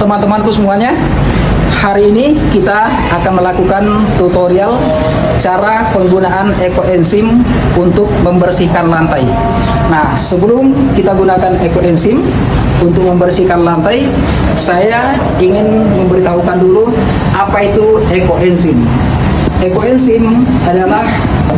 teman-temanku semuanya, hari ini kita akan melakukan tutorial cara penggunaan ekoenzim untuk membersihkan lantai. Nah, sebelum kita gunakan ekoenzim untuk membersihkan lantai, saya ingin memberitahukan dulu apa itu ekoenzim. Ekoenzim adalah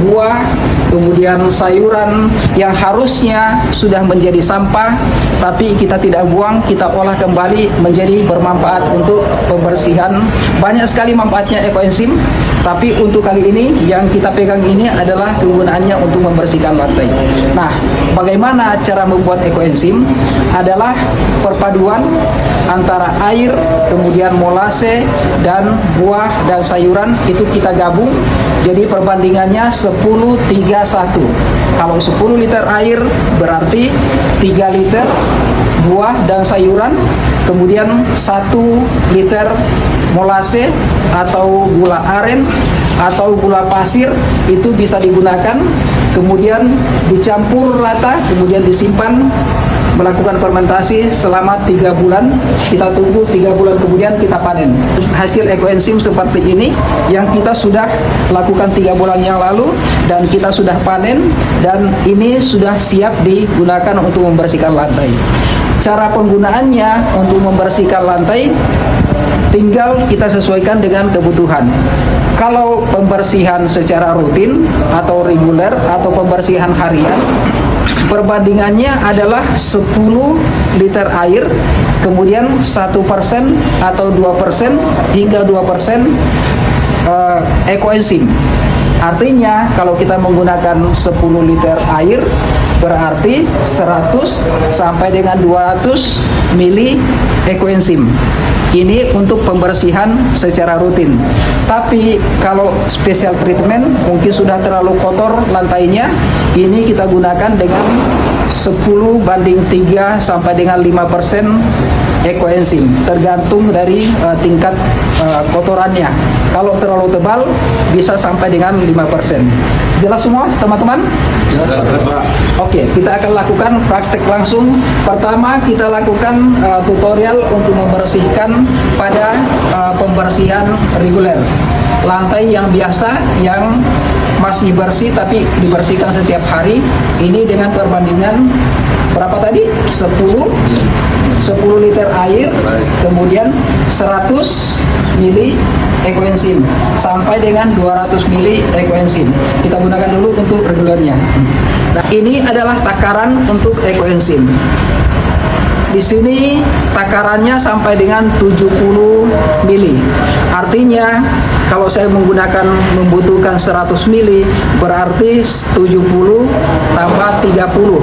buah, kemudian sayuran yang harusnya sudah menjadi sampah, tapi kita tidak buang, kita olah kembali menjadi bermanfaat untuk pembersihan. Banyak sekali manfaatnya ekoenzim, tapi untuk kali ini yang kita pegang ini adalah kegunaannya untuk membersihkan lantai. Nah, bagaimana cara membuat ekoenzim? Adalah perpaduan antara air, kemudian molase, dan buah dan sayuran itu kita gabung. Jadi perbandingannya 10:3:1. Kalau 10 liter air berarti 3 liter buah dan sayuran, kemudian 1 liter molase atau gula aren atau gula pasir itu bisa digunakan, kemudian dicampur rata, kemudian disimpan melakukan fermentasi selama 3 bulan. Kita tunggu 3 bulan kemudian kita panen. Hasil ekoenzim seperti ini yang kita sudah lakukan 3 bulan yang lalu dan kita sudah panen, dan ini sudah siap digunakan untuk membersihkan lantai. Cara penggunaannya untuk membersihkan lantai tinggal kita sesuaikan dengan kebutuhan. Kalau pembersihan secara rutin atau reguler atau pembersihan harian, perbandingannya adalah 10 liter air, kemudian 1% atau 2% hingga 2% ekoenzim. Artinya kalau kita menggunakan 10 liter air berarti 100 sampai dengan 200 mili ekoenzim. Ini untuk pembersihan secara rutin. Tapi kalau special treatment mungkin sudah terlalu kotor lantainya, ini kita gunakan dengan 10:3 sampai dengan 5% ekoenzim, tergantung dari tingkat kotorannya. Kalau terlalu tebal bisa sampai dengan 5%. Jelas semua teman-teman? Jelas, Pak. Oke, kita akan lakukan praktek langsung. Pertama kita lakukan tutorial untuk membersihkan pada pembersihan reguler. Lantai yang biasa yang masih bersih tapi dibersihkan setiap hari, ini dengan perbandingan berapa tadi? 10 liter air, kemudian 100 mili ekoenzim sampai dengan 200 mili ekoenzim. Kita gunakan dulu untuk regulernya. Nah, ini adalah takaran untuk ekoenzim. Di sini takarannya sampai dengan 70 mili. Artinya kalau saya membutuhkan 100 mili berarti 70 tambah 30,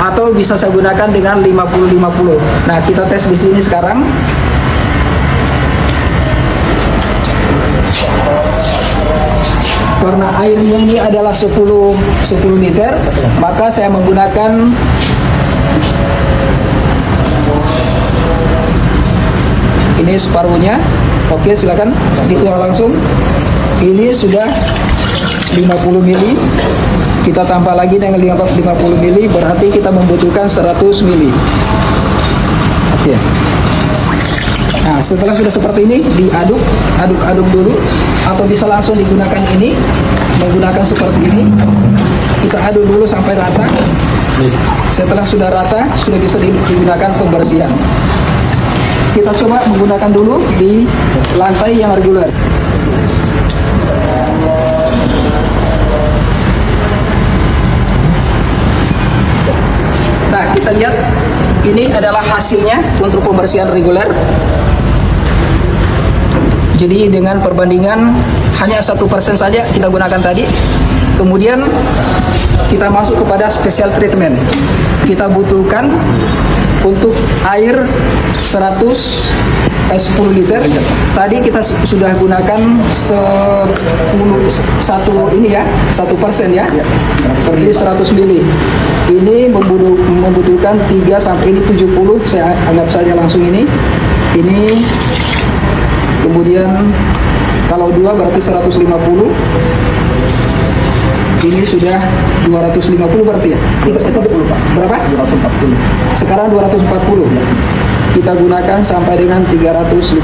atau bisa saya gunakan dengan 50-50. Nah, kita tes di sini sekarang. Karena airnya ini adalah 10 liter, maka saya menggunakan ini separuhnya. Oke, silakan dituang langsung. Ini sudah 50 mili. Kita tambah lagi dengan 50 mili, berarti kita membutuhkan 100 mili. Oke. Nah, setelah sudah seperti ini, diaduk dulu, atau bisa langsung digunakan ini, menggunakan seperti ini. Kita aduk dulu sampai rata. Setelah sudah rata, sudah bisa digunakan pembersihan. Kita coba menggunakan dulu di lantai yang reguler. Nah, kita lihat ini adalah hasilnya untuk pembersihan reguler. Jadi dengan perbandingan hanya 1% saja kita gunakan tadi. Kemudian kita masuk kepada special treatment. Kita butuhkan untuk air 10 liter. Tadi kita sudah gunakan 1% ya. Seperti 100 mili. Ini membutuhkan 3 sampai ini 70. Saya anggap saja langsung ini. Ini kemudian kalau 2 berarti 150. Ini sudah 250 berarti ya? 240 Pak. Berapa? 240. Sekarang 240. kita gunakan sampai dengan 350.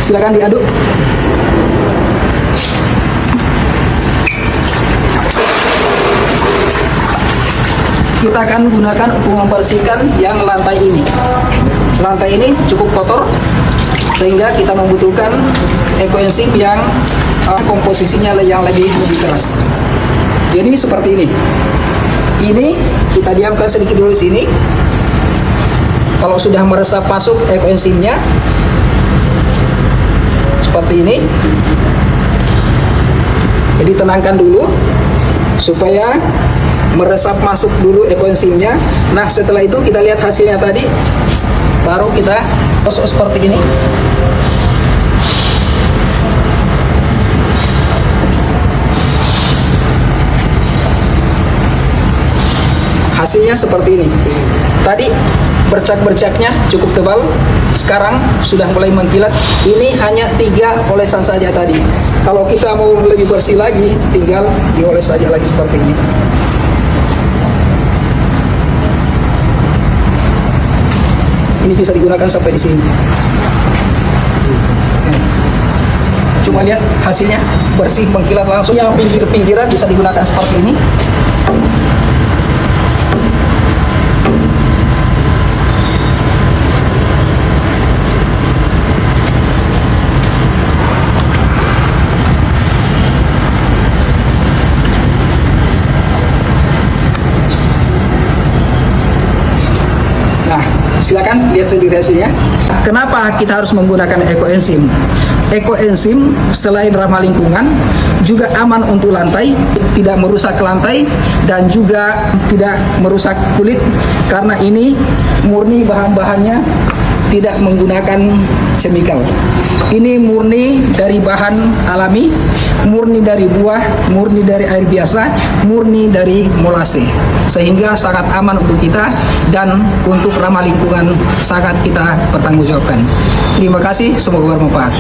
Silakan diaduk. Kita akan gunakan untuk membersihkan yang lantai ini. Lantai ini cukup kotor, sehingga kita membutuhkan ekoenzim yang komposisinya yang lebih keras. Jadi seperti ini. Ini kita diamkan sedikit dulu di sini. Kalau sudah meresap masuk ekoenzimnya seperti ini. Jadi tenangkan dulu supaya meresap masuk dulu ekoenzimnya. Nah, setelah itu kita lihat hasilnya tadi, baru kita gosok seperti ini. Hasilnya seperti ini. Tadi bercak-bercaknya cukup tebal, sekarang sudah mulai mengkilat. Ini hanya 3 olesan saja tadi. Kalau kita mau lebih bersih lagi, tinggal dioles saja lagi seperti ini. Ini bisa digunakan sampai di sini. Cuma lihat hasilnya bersih, mengkilat langsung. Yang pinggir-pinggiran bisa digunakan seperti ini. Silakan lihat sendiri hasilnya. Kenapa kita harus menggunakan ekoenzim? Ekoenzim selain ramah lingkungan, juga aman untuk lantai, tidak merusak lantai, dan juga tidak merusak kulit, karena ini murni bahan-bahannya tidak menggunakan chemical. Ini murni dari bahan alami, murni dari buah, murni dari air biasa, murni dari molase, sehingga sangat aman untuk kita dan untuk ramah lingkungan sangat kita pertanggungjawabkan. Terima kasih, semoga bermanfaat.